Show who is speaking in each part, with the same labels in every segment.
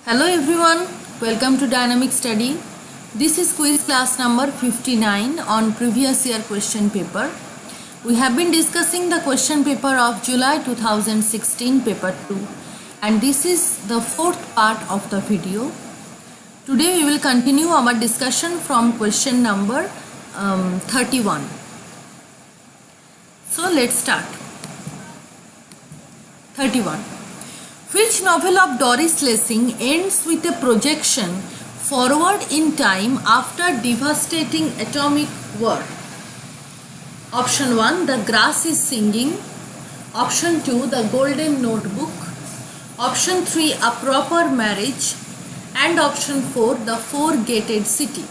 Speaker 1: Hello everyone, welcome to Dynamic Study. This is quiz class number 59 on previous year question paper. We have been discussing the question paper of July 2016 paper 2 and this is the fourth part of the video. Today we will continue our discussion from question number 31. So let's start. 31. Which novel of Doris Lessing ends with a projection forward in time after devastating atomic war? Option 1, The Grass is Singing. Option 2, The Golden Notebook. Option 3, A Proper Marriage. And option 4, The Four-Gated City.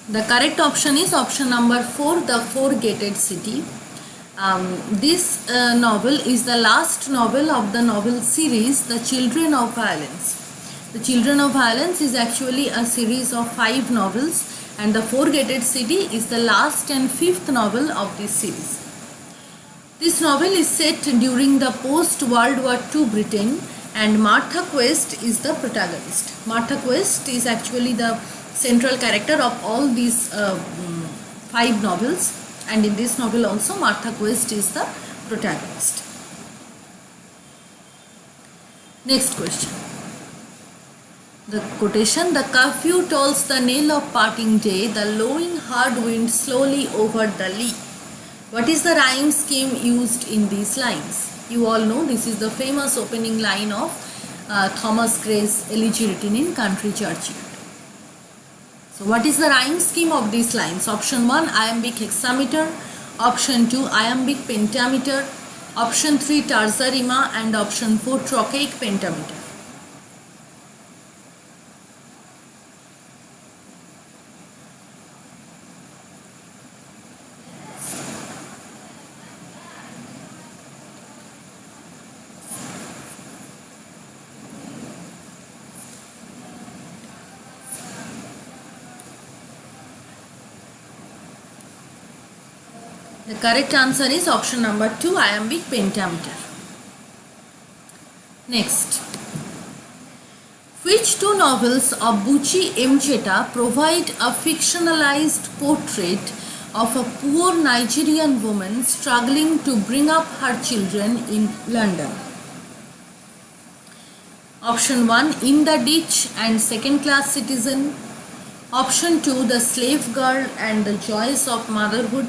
Speaker 1: The correct option is option number 4, The Four-Gated City. This novel is the last novel of the novel series The Children of Violence. The Children of Violence is actually a series of 5 novels and The Four-Gated City is the last and 5th novel of this series. This novel is set during the post-World War II Britain and Martha Quest is the protagonist. Martha Quest is actually the central character of all these 5 novels, and in this novel also Martha Quest is the protagonist. Next question. The quotation, the curfew tolls the knell of parting day, the lowing hard wind slowly over the lea. What is the rhyme scheme used in these lines? You all know this is the famous opening line of Thomas Gray's Elegy written in Country Churchyard. So what is the rhyme scheme of these lines? Option 1, iambic hexameter. Option 2, iambic pentameter. Option 3, terza rima. And option 4, trochaic pentameter. The correct answer is option number 2, iambic pentameter. Next. Which 2 novels of Buchi Emcheta provide a fictionalized portrait of a poor Nigerian woman struggling to bring up her children in London? Option 1, In the Ditch and Second Class Citizen. Option 2, The Slave Girl and the Joys of Motherhood.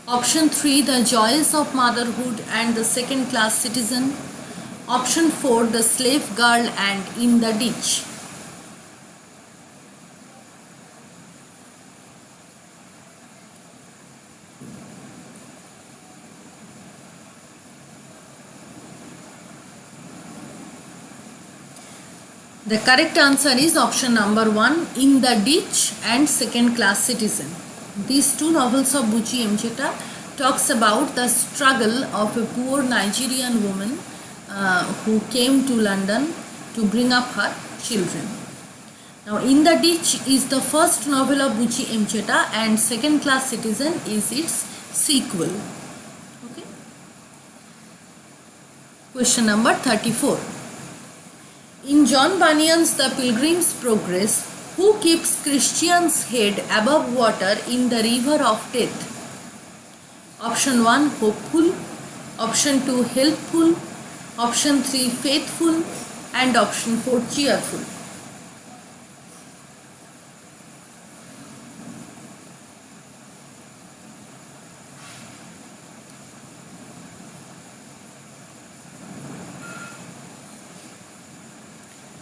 Speaker 1: Option 3, The Joys of Motherhood and the Second Class Citizen. Option 4, The Slave Girl and In the Ditch. The correct answer is option number 1, In the Ditch and Second Class Citizen. These 2 novels of Buchi Emcheta talks about the struggle of a poor Nigerian woman who came to London to bring up her children. Now, In the Ditch is the first novel of Buchi Emcheta and Second Class Citizen is its sequel. Okay. Question number 34. In John Bunyan's The Pilgrim's Progress, who keeps Christian's head above water in the river of death? Option 1, hopeful. Option 2, helpful. Option 3, faithful. And option 4, cheerful.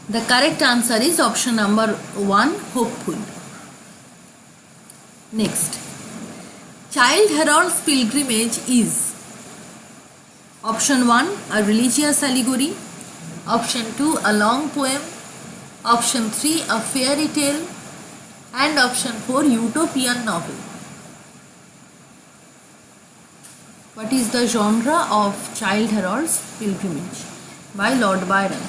Speaker 1: The correct answer is option number 1, hopeful. Next. Childe Harold's pilgrimage is option 1, a religious allegory. Option 2, a long poem. Option 3, a fairy tale. And option 4, utopian novel. What is the genre of Childe Harold's Pilgrimage by Lord Byron?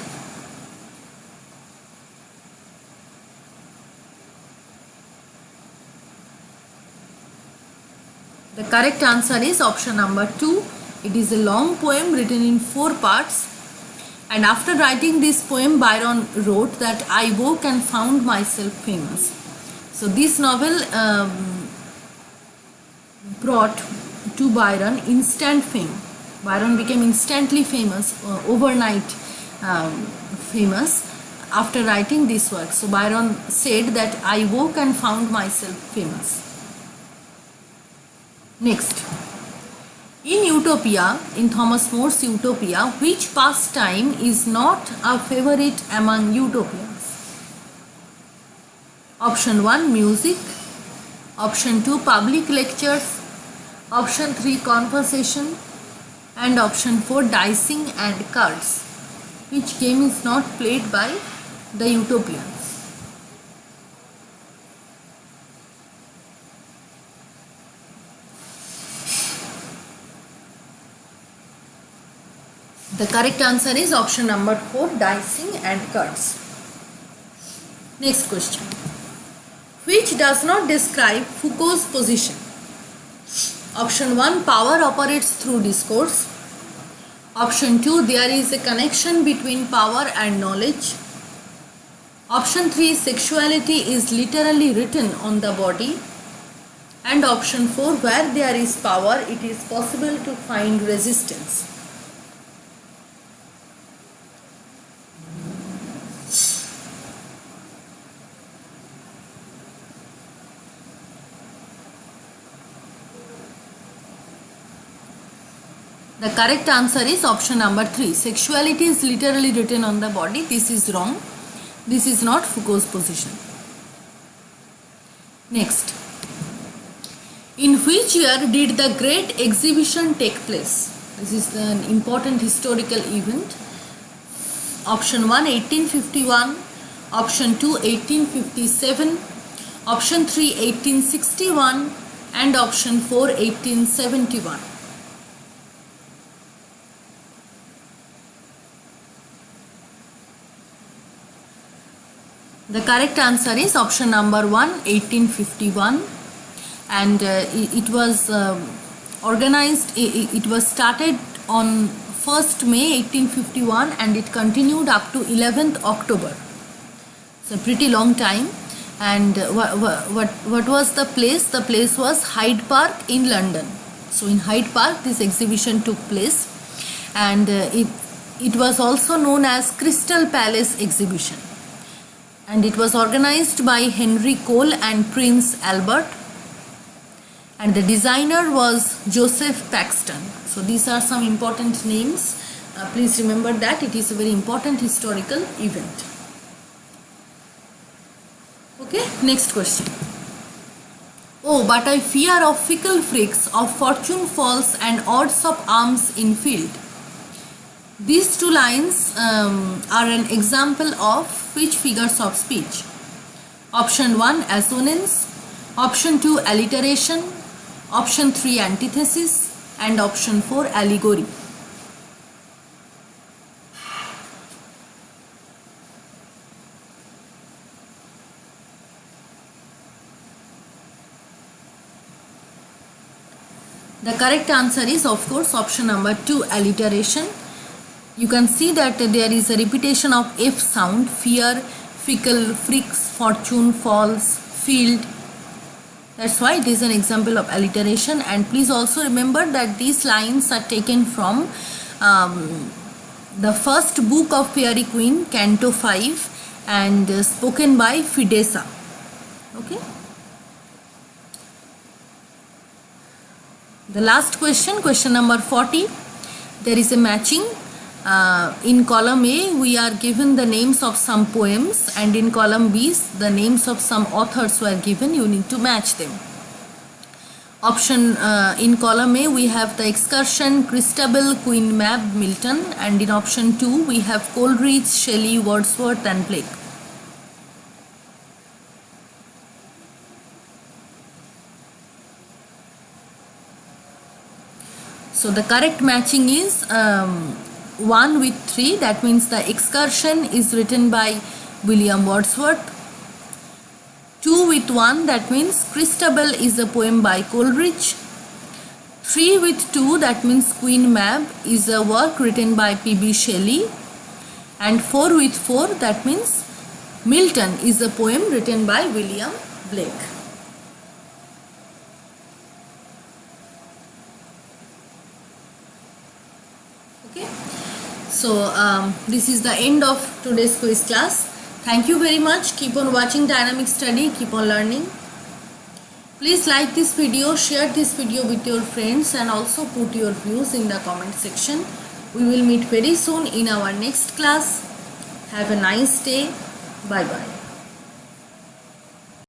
Speaker 1: The correct answer is option number 2. It is a long poem written in 4 parts. And after writing this poem, Byron wrote that I woke and found myself famous. So this novel brought to Byron instant fame. Byron became instantly famous, overnight famous after writing this work. So Byron said that I woke and found myself famous. Next, in Utopia, in Thomas More's Utopia, which pastime is not a favorite among utopians? Option 1, music. Option 2, public lectures. Option 3, conversation. And option 4, dicing and cards. Which game is not played by the utopians? The correct answer is option number 4, dicing and cards. Next question. Which does not describe Foucault's position? Option 1, power operates through discourse. Option 2, there is a connection between power and knowledge. Option 3, sexuality is literally written on the body. And option 4, where there is power, it is possible to find resistance. The correct answer is option number 3. Sexuality is literally written on the body. This is wrong. This is not Foucault's position. Next. In which year did the Great Exhibition take place? This is an important historical event. Option 1, 1851. Option 2, 1857. Option 3, 1861. And option 4, 1871. The correct answer is option number 1, 1851, and it was organized, it was started on 1st May 1851 and it continued up to 11th October. So pretty long time. And what was the place? The place was Hyde Park in London. So in Hyde Park this exhibition took place, and it was also known as Crystal Palace Exhibition. And it was organized by Henry Cole and Prince Albert, and the designer was Joseph Paxton. So these are some important names. Please remember that it is a very important historical event. Okay, next question. Oh, but I fear of fickle freaks, of fortune falls and odds of arms in field. These two lines are an example of which figures of speech? Option 1, assonance. Option 2, alliteration. Option 3, antithesis. And option 4, allegory. The correct answer is, of course, option number 2, alliteration. You can see that there is a repetition of F sound: fear, fickle, freaks, fortune, falls, field. That's why it is an example of alliteration. And please also remember that these lines are taken from the first book of Fairy Queen, Canto 5, and spoken by Fidessa. Okay. The last question, question number 40. There is a matching. In column A, we are given the names of some poems, and in column B, the names of some authors were given. You need to match them. Option in column A, we have The Excursion, Christabel, Queen Mab, Milton, and in option 2, we have Coleridge, Shelley, Wordsworth, and Blake. So the correct matching is 1 with 3, that means The Excursion is written by William Wordsworth. 2 with 1, that means Christabel is a poem by Coleridge. 3 with 2, that means Queen Mab, is a work written by P.B. Shelley. And 4 with 4, that means Milton, is a poem written by William Blake. Okay, so this is the end of today's quiz class. Thank you very much. Keep on watching Dynamic Study, keep on learning. Please like this video, share this video with your friends, and also put your views in the comment section. We will meet very soon in our next class. Have a nice day. Bye bye.